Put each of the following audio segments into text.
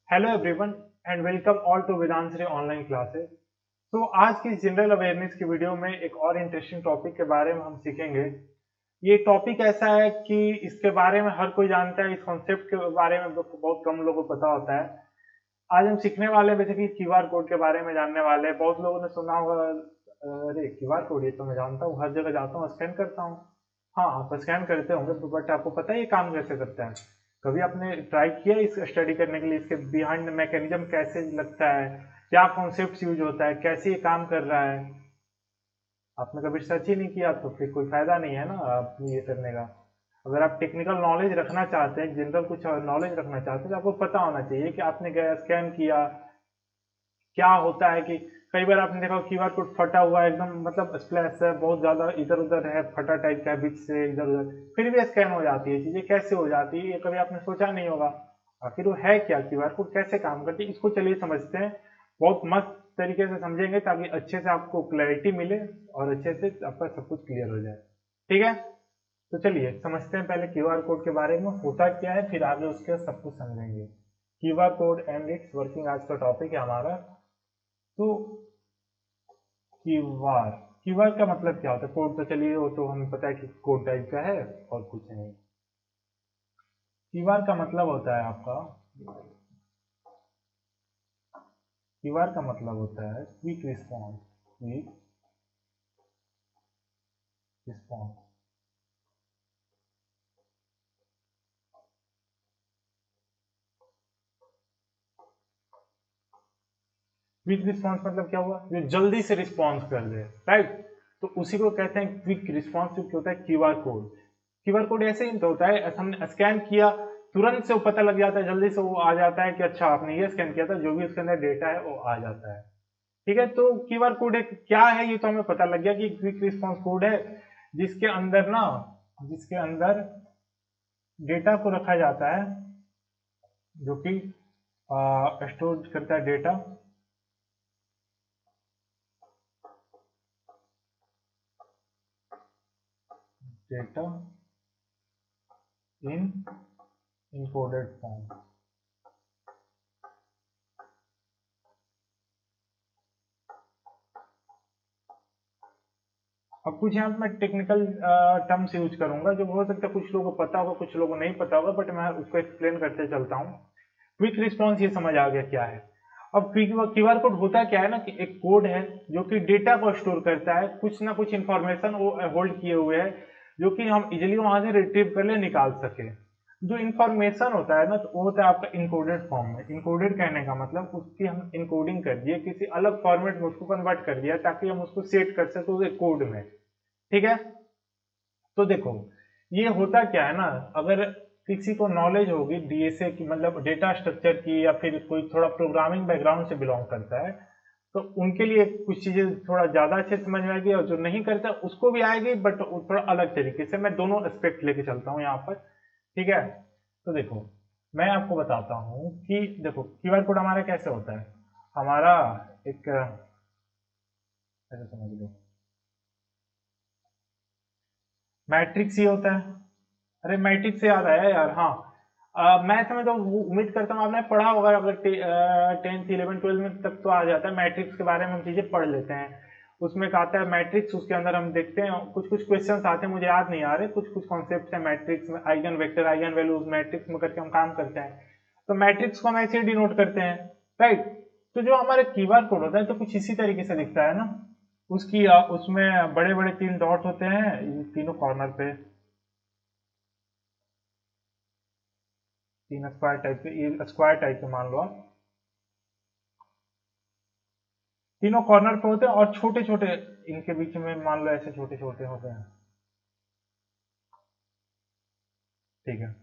Hello everyone and welcome all to Vedanshree online classes. तो आज की जनरल अवेयरनेस की वीडियो में एक और इंटरेस्टिंग टॉपिक के बारे में हम सीखेंगे। ये टॉपिक ऐसा है कि इसके बारे में हर कोई जानता है, इस कॉन्सेप्ट के बारे में बहुत कम लोगों को पता होता है। आज हम सीखने वाले हैं बेसिकली क्यूआर कोड के बारे में जानने वाले हैं। बहुत लोगों ने सुना होगा, अरे क्यूआर कोड ये तो मैं जानता हूँ, हर जगह जाता हूँ स्कैन करता हूँ। हाँ, आप स्कैन करते होंगे, बट आपको पता है ये काम कैसे करता है? कभी आपने ट्राई किया इस स्टडी करने के लिए, इसके बिहाइंड मैकेनिज्म कैसे लगता है, क्या कॉन्सेप्ट यूज होता है, कैसे ये काम कर रहा है? आपने कभी सर्च ही नहीं किया तो फिर कोई फायदा नहीं है ना आप ये करने का। अगर आप टेक्निकल नॉलेज रखना चाहते हैं, जनरल कुछ नॉलेज रखना चाहते हैं, तो आपको पता होना चाहिए कि आपने गया स्कैन किया, क्या होता है कि कई बार आपने देखा क्यूआर कोड फटा हुआ है एकदम, मतलब स्प्लैश है बहुत ज्यादा, इधर उधर है, फटा टाइप का है बीच से इधर उधर, फिर भी स्कैन हो जाती है। चीजें कैसे हो जाती है ये कभी आपने सोचा नहीं होगा। आखिर वो है क्या, क्यूआर कोड कैसे काम करती है, इसको चलिए समझते हैं। बहुत मस्त तरीके से समझेंगे ताकि अच्छे से आपको क्लैरिटी मिले और अच्छे से आपका सब कुछ क्लियर हो जाए। ठीक है, तो चलिए समझते हैं पहले क्यूआर कोड के बारे में, होता क्या है, फिर आगे उसके सब कुछ समझेंगे। QR code and it's working आज का टॉपिक है हमारा। तो क्यूआर क्यूआर का मतलब क्या होता है? कोड तो चलिए वो तो हमें पता है कि कोड टाइप का है और कुछ नहीं। क्यूआर का मतलब होता है आपका, क्यूआर का मतलब होता है quick response. Quick response quick response मतलब क्या हुआ? जो जल्दी से रिस्पॉन्स कर दे, राइट? तो उसी को कहते हैं क्विक रिस्पॉन्स, जो होता है क्यूआर कोड। क्यूआर कोड ऐसे ही तो होता है, हमने स्कैन किया तुरंत से वो पता लग जाता है, जल्दी से वो आ जाता है कि अच्छा आपने ये स्कैन किया था, जो भी उसके अंदर डेटा है वो आ जाता है। ठीक है, तो क्यूआर कोड एक क्या है ये तो हमें पता लग गया कि क्विक रिस्पॉन्स कोड है, जिसके अंदर ना, जिसके अंदर डेटा को रखा जाता है, जो कि स्टोर करता है डेटा, डेटा इन इनकोडेड फॉर्म। अब कुछ यहाँ पे मैं टेक्निकल टर्म्स यूज करूंगा, जो हो सकता है कुछ लोगों को पता होगा कुछ लोगों को नहीं पता होगा, बट मैं उसको एक्सप्लेन करते चलता हूँ। क्विक रिस्पॉन्स ये समझ आ गया क्या है। अब क्यूआर कोड होता क्या है ना, कि एक कोड है जो कि डेटा को स्टोर करता है, कुछ ना कुछ इंफॉर्मेशन वो होल्ड किए हुए है, जो कि हम इजिली वहां से रिट्रीव कर ले, निकाल सके। जो इंफॉर्मेशन होता है ना, तो वो होता है आपका इनकोडेड फॉर्म में। इनकोडेड कहने का मतलब उसकी हम इनकोडिंग कर दिए, किसी अलग फॉर्मेट में उसको कन्वर्ट कर दिया ताकि हम उसको सेट कर सके उस कोड में। ठीक है, तो देखो ये होता क्या है ना, अगर किसी को नॉलेज होगी डीएसए की, मतलब डेटा स्ट्रक्चर की, या फिर कोई थोड़ा प्रोग्रामिंग बैकग्राउंड से बिलोंग करता है, तो उनके लिए कुछ चीजें थोड़ा ज्यादा अच्छे से समझ में आएगी, और जो नहीं करता उसको भी आएगी, बट थोड़ा अलग तरीके से। मैं दोनों एस्पेक्ट लेके चलता हूँ यहाँ पर। ठीक है, तो देखो मैं आपको बताता हूँ कि देखो क्यूआर कोड हमारा कैसे होता है। हमारा एक ऐसे समझ लो, मैट्रिक्स ही होता है। अरे मैट्रिक्स से याद आया यार, हाँ, मैथ में तो उम्मीद करता हूँ आपने पढ़ा होगा, अगर 10th 11th 12th में तक तो आ जाता है। मैट्रिक्स के बारे में हम चीजें पढ़ लेते हैं। उसमें एक आता है मैट्रिक्स, उसके अंदर हम देखते हैं कुछ कुछ क्वेश्चंस आते हैं, मुझे याद नहीं आ रहे, कुछ कुछ कॉन्सेप्ट है मैट्रिक्स में, eigen vector eigen values matrix में करके हम काम करते हैं। तो मैट्रिक्स को हम ऐसे डिनोट करते हैं, राइट? तो जो हमारे क्यूआर कोड होता है तो कुछ इसी तरीके से दिखता है ना। उसकी उसमें बड़े बड़े 3 डॉट होते हैं इन तीनों कॉर्नर पे, 3 स्क्वायर टाइप के, ये स्क्वायर टाइप के मान लो आप, तीनों कॉर्नर पे होते हैं, और छोटे छोटे इनके बीच में मान लो ऐसे छोटे छोटे होते हैं। ठीक है,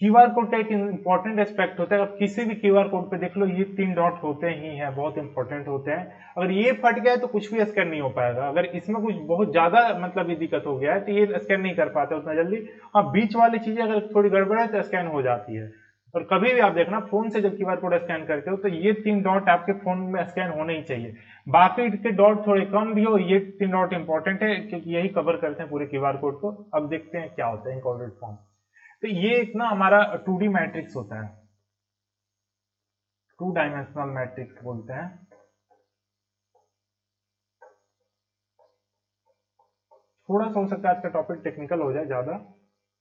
क्यूआर कोड का एक इंपॉर्टेंट एस्पेक्ट होता है, अब किसी भी क्यूआर कोड पे देख लो ये 3 डॉट होते ही हैं, बहुत इंपॉर्टेंट होते हैं। अगर ये फट गया है तो कुछ भी स्कैन नहीं हो पाएगा। अगर इसमें कुछ बहुत ज्यादा मतलब ये दिक्कत हो गया है तो ये स्कैन नहीं कर पाते उतना जल्दी। हाँ, बीच वाली चीजें अगर थोड़ी गड़बड़ है तो स्कैन हो जाती है। और कभी भी आप देखना फोन से जब क्यूआर कोड स्कैन करते हो तो ये 3 डॉट आपके फोन में स्कैन होने ही चाहिए। बाकी के डॉट थोड़े कम भी हो, ये 3 डॉट इंपॉर्टेंट है क्योंकि यही कवर करते हैं पूरे क्यूआर कोड को। अब देखते हैं क्या होता है इनकोडेड फॉर्म। तो ये एक ना हमारा 2D मैट्रिक्स होता है। टू डायमेंशनल मैट्रिक्स बोलते हैं। थोड़ा सा हो सकता है आज का टॉपिक टेक्निकल हो जाए, ज्यादा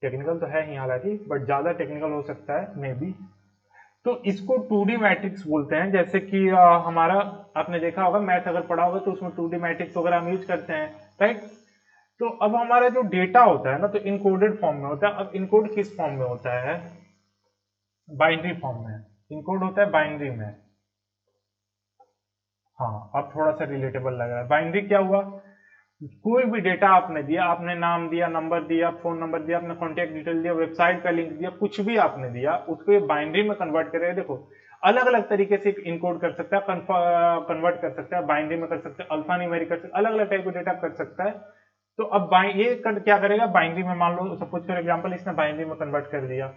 टेक्निकल तो है ही हालांकि, बट ज्यादा टेक्निकल हो सकता है मे बी। तो इसको 2D मैट्रिक्स बोलते हैं। जैसे कि हमारा आपने देखा होगा मैथ अगर पढ़ा होगा तो उसमें 2D मैट्रिक्स वगैरह हम यूज करते हैं, राइट। तो अब हमारा जो डेटा होता है ना, तो इनकोडेड फॉर्म में होता है। अब इनकोड किस फॉर्म में होता है? बाइनरी फॉर्म में। इनकोड होता है बाइनरी में। हाँ, अब थोड़ा सा रिलेटेबल लग रहा है। बाइनरी क्या हुआ? कोई भी डेटा आपने दिया, आपने नाम दिया, नंबर दिया, फोन नंबर दिया, अपना कॉन्टेक्ट डिटेल दिया, वेबसाइट का लिंक दिया, कुछ भी आपने दिया, उसको ये बाइनरी में कन्वर्ट करेगा। देखो अलग अलग तरीके से इनकोड कर सकता है, कन्वर्ट कर सकता है, बाइनरी में कर सकता है, अल्फा न्यूमेरिक कर सकता है, अलग अलग टाइप का डेटा कर सकता है। तो अब क्या करेगा बाइनरी में, मान लो सपोज फॉर एग्जांपल इसने बाइनरी में कन्वर्ट कर दिया।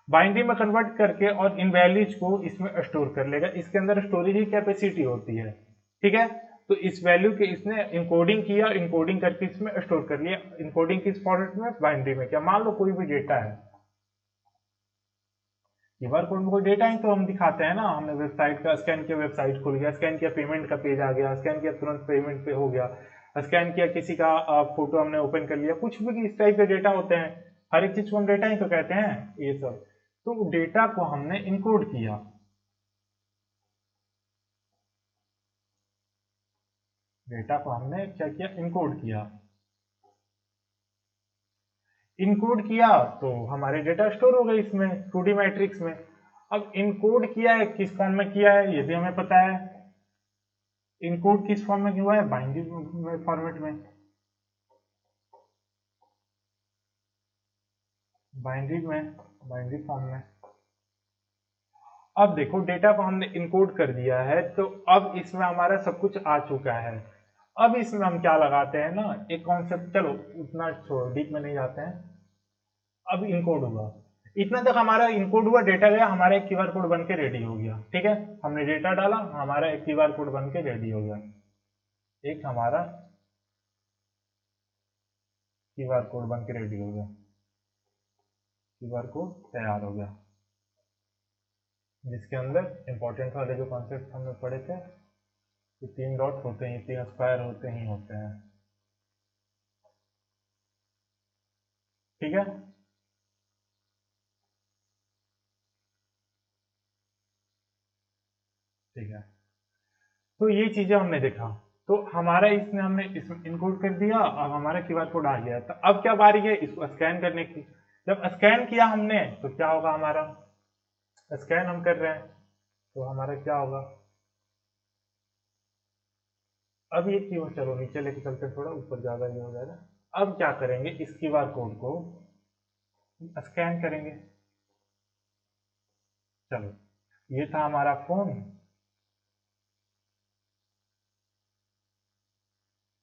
बाइनरी में कन्वर्ट करके और इन वैल्यूज को इसमें स्टोर कर लेगा। इसके अंदर स्टोरेज की कैपेसिटी होती है, ठीक है। तो इस वैल्यू के इसने इनकोडिंग किया, इनकोडिंग करके इसमें स्टोर कर लिया। इनकोडिंग किस फॉर्मेट में? बाइनरी में। क्या मान लो कोई भी डेटा है, क्यूआर कोड में कोई डेटा है तो हम दिखाते हैं ना, हमने वेबसाइट का स्कैन किया, वेबसाइट खुल गया, स्कैन किया पेमेंट का पेज आ गया, स्कैन किया तुरंत पेमेंट पे हो गया, स्कैन किया किसी का फोटो हमने ओपन कर लिया, कुछ भी इस टाइप के डेटा होते हैं। हर एक चीज को हम डेटा ही तो कहते हैं ये सब। तो डेटा को हमने इनकोड किया, डेटा को हमने क्या किया? इनकोड किया। इनकोड किया तो हमारे डेटा स्टोर हो गए इसमें 2D मैट्रिक्स में। अब इनकोड किया है किस फॉर्म में किया है ये भी हमें पता है। इनकोड किस फॉर्म में हुआ है? बाइनरी फॉर्मेट में, बाइनरी फॉर्म में। अब देखो डेटा को हमने इनकोड कर दिया है, तो अब इसमें हमारा सब कुछ आ चुका है। अब इसमें हम क्या लगाते हैं ना, एक कॉन्सेप्ट, चलो उतना छोड़ो, डीप में नहीं जाते हैं। अब इनकोड हुआ, इतना तक हमारा इनकोड हुआ, डेटा गया, हमारा एक क्यूआर कोड बन के रेडी हो गया, ठीक है। हमने डेटा डाला, हमारा एक क्यूआर कोड बन के रेडी हो गया, एक हमारा क्यूआर कोड बन के रेडी हो गया, क्यूआर कोड तैयार हो गया, जिसके अंदर इंपॉर्टेंट वाले जो कॉन्सेप्ट हमने पढ़े थे कि 3 डॉट होते हैं, 3 स्क्वायर होते ही होते हैं, ठीक है। ठीक है, तो ये चीजें हमने देखा। तो हमारा इसने हमने इसमें इनकोड कर दिया, अब हमारा क्यूआर कोड आ गया। तो अब क्या बारी है इसको स्कैन करने की। जब स्कैन किया हमने तो क्या होगा? हमारा स्कैन हम कर रहे हैं तो हमारा क्या होगा? अब ये क्यों, चलो नीचे लेके चलते हैं, थोड़ा ऊपर ज्यादा ये हो जाएगा। अब क्या करेंगे, इस क्यूआर कोड को स्कैन करेंगे। चलो, ये था हमारा फोन,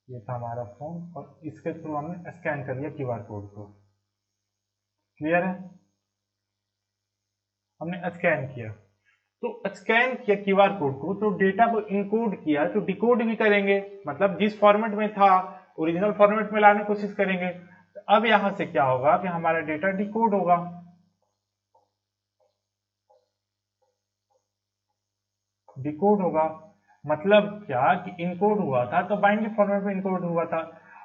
ये था हमारा फोन, और इसके थ्रू हमने स्कैन कर लिया क्यूआर कोड को। क्लियर है? हमने स्कैन किया, तो स्कैन किया क्यूआर कोड को, तो डेटा को इनकोड किया, तो डिकोड भी करेंगे, मतलब जिस फॉर्मेट में था ओरिजिनल फॉर्मेट में लाने की कोशिश करेंगे। तो अब यहां से क्या होगा कि हमारा डेटा डिकोड होगा, डिकोड होगा। मतलब क्या कि इनकोड हुआ था तो बाइनरी फॉर्मेट में इनकोड हुआ था।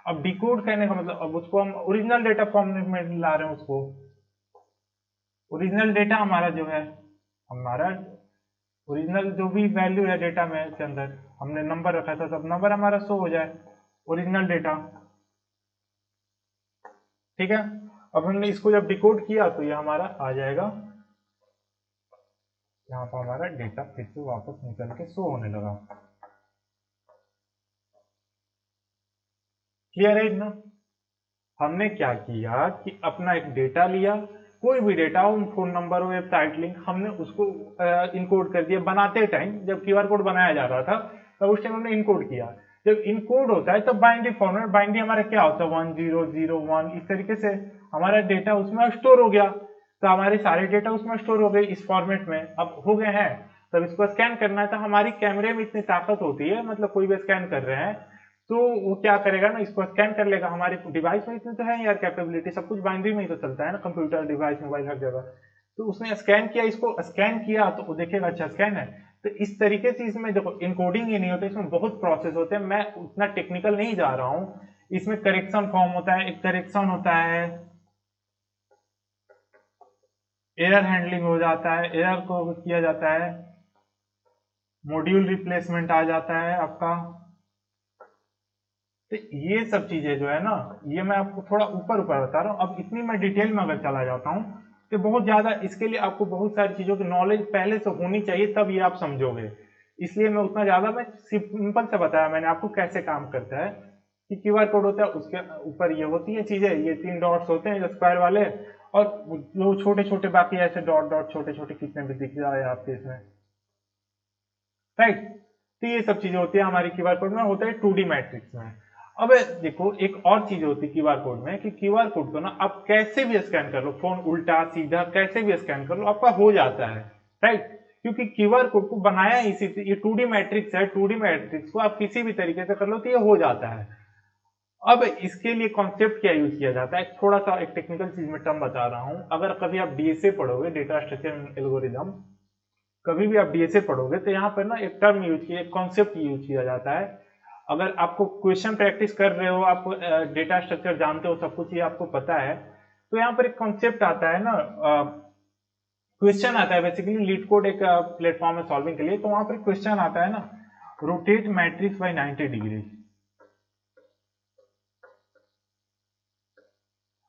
अब डिकोड करने का मतलब अब उसको हम ओरिजिनल डेटा फॉर्मेट में ला रहे हैं। उसको ओरिजिनल डेटा हमारा जो है, हमारा ओरिजिनल जो भी वैल्यू है डेटा में के अंदर हमने नंबर रखा था, तब नंबर हमारा शो हो जाए, ओरिजिनल डेटा, ठीक है। अब हमने इसको जब डिकोड किया तो ये हमारा आ जाएगा, यहाँ पर हमारा डेटा फिर से वापस निकल के शो होने लगा। क्लियर है ना? हमने क्या किया कि अपना एक डेटा लिया, कोई भी डेटा हो, फोन नंबर हो, वेबसाइट लिंक, हमने उसको इनकोड कर दिया। बनाते टाइम जब क्यूआर कोड बनाया जा रहा था तब उस टाइम हमने इनकोड किया। जब इनकोड होता है तो बाइनरी फॉर्मेट, बाइनरी हमारा क्या होता है 1001, इस तरीके से हमारा डेटा उसमें स्टोर हो गया। तो हमारे सारे डेटा उसमें स्टोर हो गए इस फॉर्मेट में, अब हो गए हैं। तब इसको स्कैन करना है, तो हमारी कैमरे में इतनी ताकत होती है, मतलब कोई भी स्कैन कर रहे हैं तो वो क्या करेगा ना, इसको स्कैन कर लेगा। हमारे डिवाइस में इतनी तो है यार कैपेबिलिटी, सब कुछ बाइनरी में ही तो चलता है ना, कंप्यूटर डिवाइस मोबाइल हर जगह। तो उसने स्कैन किया, इसको स्कैन किया तो वो देखेगा अच्छा स्कैन है, तो इस तरीके से इसमें देखो इनकोडिंग ही नहीं होता, इसमें बहुत प्रोसेस होते हैं, मैं उतना टेक्निकल नहीं जा रहा हूं। इसमें करेक्शन फॉर्म होता है, एक करेक्शन होता है, एरर हैंडलिंग हो जाता है, एरर को किया जाता है, मॉड्यूल रिप्लेसमेंट आ जाता है आपका। तो ये सब चीजें जो है ना, ये मैं आपको थोड़ा ऊपर ऊपर बता रहा हूँ। अब इतनी मैं डिटेल में अगर चला जाता हूँ तो बहुत ज्यादा, इसके लिए आपको बहुत सारी चीजों की नॉलेज पहले से होनी चाहिए, तब ये आप समझोगे। इसलिए मैं उतना ज्यादा, मैं सिंपल से बताया मैंने आपको कैसे काम करता है। कि क्यूआर कोड होता है, उसके ऊपर ये होती है चीजें, ये 3 डॉट्स होते हैं जो स्क्वायर वाले, और जो छोटे छोटे बाकी ऐसे डॉट डॉट छोटे छोटे कितने भी दिख जाए आपके इसमें, राइट। तो ये सब चीजें होती है हमारी क्यूआर कोड में, होता है 2D मैट्रिक्स में। अब देखो एक और चीज होती है क्यूआर कोड में, कि क्यूआर कोड को ना आप कैसे भी स्कैन कर लो, फोन उल्टा सीधा कैसे भी स्कैन कर लो, आपका हो जाता है, राइट। क्योंकि क्यूआर कोड को बनाया इसी, ये 2D मैट्रिक्स है, 2D मैट्रिक्स को आप किसी भी तरीके से कर लो तो ये हो जाता है। अब इसके लिए कॉन्सेप्ट क्या यूज किया जाता है, थोड़ा सा एक टेक्निकल चीज में टर्म बता रहा हूं। अगर कभी आप डीएसए पढ़ोगे, डेटा स्ट्रक्चर एल्गोरिदम, कभी भी आप डीएसए पढ़ोगे तो यहाँ पर ना एक टर्म यूज किया, एक कॉन्सेप्ट यूज किया जाता है। अगर आपको क्वेश्चन प्रैक्टिस कर रहे हो, आप डेटा स्ट्रक्चर जानते हो, सब कुछ ये आपको पता है, तो यहाँ पर एक कॉन्सेप्ट आता है ना, क्वेश्चन आता है बेसिकली। लीड कोड एक प्लेटफॉर्म है सॉल्विंग के लिए, तो वहां पर क्वेश्चन आता है ना, rotate matrix bye 90 degree,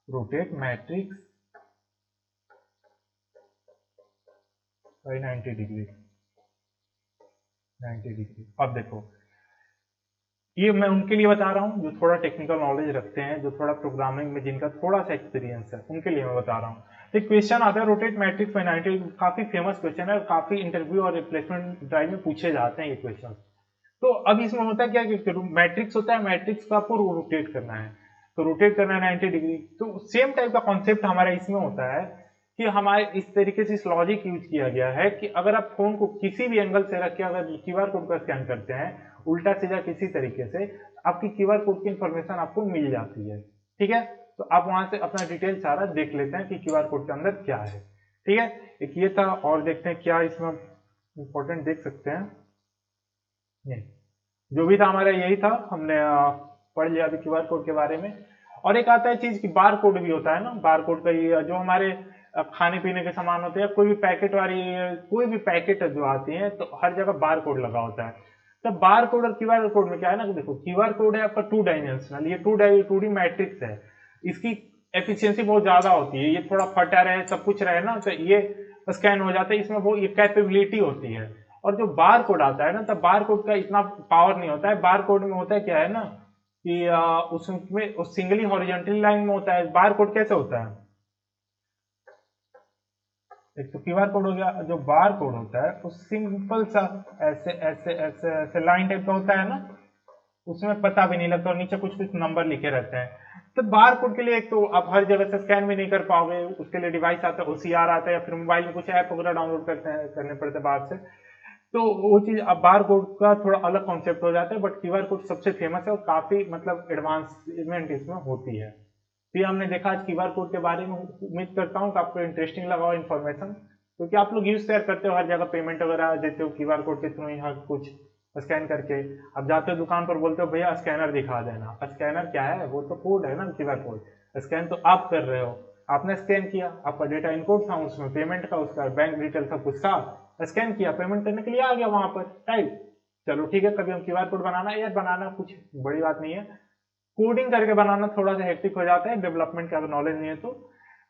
rotate matrix bye 90 degree, 90 degree. अब देखो ये मैं उनके लिए बता रहा हूँ जो थोड़ा टेक्निकल नॉलेज रखते हैं, जो थोड़ा प्रोग्रामिंग में जिनका थोड़ा सा एक्सपीरियंस है, उनके लिए मैं बता रहा हूँ। तो क्वेश्चन आता है रोटेट मैट्रिक्स बाय 90, काफी फेमस क्वेश्चन है, काफी इंटरव्यू और रिप्लेसमेंट ड्राइव में पूछे जाते हैं ये क्वेश्चन। तो अब इसमें होता है क्या कि मैट्रिक्स होता है, मैट्रिक्स को आपको रोटेट करना है, तो रोटेट करना है 90 डिग्री। तो सेम टाइप का कॉन्सेप्ट हमारा इसमें होता है कि हमारे इस तरीके से इस लॉजिक यूज किया गया है कि अगर आप फोन को किसी भी एंगल से रख के अगर क्यूआर कोड का स्कैन करते हैं उल्टा सीधा किसी तरीके से, आपकी क्यूआर कोड की इंफॉर्मेशन आपको मिल जाती है, ठीक है। तो आप वहां से अपना डिटेल सारा देख लेते हैं कि क्यूआर कोड के अंदर क्या है, ठीक है। एक ये था, और देखते हैं क्या इसमें इंपॉर्टेंट देख सकते हैं। नहीं, जो भी था हमारा यही था, हमने पढ़ लिया अभी क्यूआर कोड के बारे में। और एक आता है चीज की बार कोड भी होता है ना, बार कोड का ये जो हमारे खाने पीने के सामान होते हैं, कोई भी पैकेट वाली, कोई भी पैकेट जो आती है तो हर जगह बार कोड लगा होता है। तो बार कोड और क्यूआर कोड में क्या है ना, देखो क्यूआर कोड है आपका 2 डायमेंशनल, ये 2D मैट्रिक्स है, इसकी एफिशिएंसी बहुत ज्यादा होती है, ये थोड़ा फटा रहे सब कुछ रहे ना तो ये स्कैन हो जाता है, इसमें वो ये कैपेबिलिटी होती है। और जो बार कोड आता है ना, तो बार कोड का इतना पावर नहीं होता है। बार कोड में होता है क्या है ना कि उसमें उस सिंगली हॉरिजॉन्टल लाइन में होता है। बार कोड कैसे होता है, एक तो क्यूआर कोड हो गया, जो बार कोड होता है वो सिंपल सा ऐसे ऐसे ऐसे ऐसे लाइन टाइप का होता है ना, उसमें पता भी नहीं लगता और नीचे कुछ कुछ नंबर लिखे रहते हैं। तो बार कोड के लिए एक तो आप हर जगह से स्कैन भी नहीं कर पाओगे, उसके लिए डिवाइस आता है, ओसीआर आता है, या फिर मोबाइल में कुछ ऐप वगैरह डाउनलोड करने पड़ते हैं बाहर से। तो वो चीज अब बार कोड का थोड़ा अलग कॉन्सेप्ट हो जाता है, बट क्यूआर कोड सबसे फेमस है और काफी मतलब एडवांसमेंट इसमें होती है। तो ये हमने देखा आज क्यूआर कोड के बारे में। उम्मीद करता हूँ कि आपको इंटरेस्टिंग लगा हो इन्फॉर्मेशन, क्योंकि आप लोग यूज शेयर करते हो, हर जगह पेमेंट वगैरह देते हो क्यूआर कोड के थ्रू, यहाँ कुछ स्कैन करके। अब जाते हो दुकान पर बोलते हो भैया स्कैनर दिखा देना, स्कैनर क्या है, वो तो कोड है ना क्यूआर कोड, स्कैन तो आप कर रहे हो, आपने स्कैन किया, आपका डेटा इनपुट था, उसमें पेमेंट का उसका बैंक डिटेल सब कुछ था, स्कैन किया, पेमेंट करने के लिए आ गया वहां पर, राइट। चलो ठीक है, कभी हम क्यूआर कोड बनाना, यार बनाना कुछ बड़ी बात नहीं है, कोडिंग करके बनाना थोड़ा सा हेक्टिक हो जाता है, डेवलपमेंट का अगर नॉलेज नहीं है तो।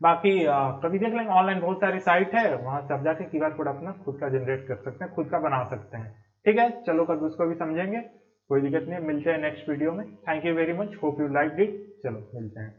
बाकी कभी देख लेंगे, ऑनलाइन बहुत सारी साइट है, वहां से आप जाके क्यूआर कोड अपना खुद का जनरेट कर सकते हैं, खुद का बना सकते हैं, ठीक है। चलो कभी उसको भी समझेंगे, कोई दिक्कत नहीं, मिलते हैं नेक्स्ट वीडियो में। Thank you very much, hope you like it. चलो मिलते हैं।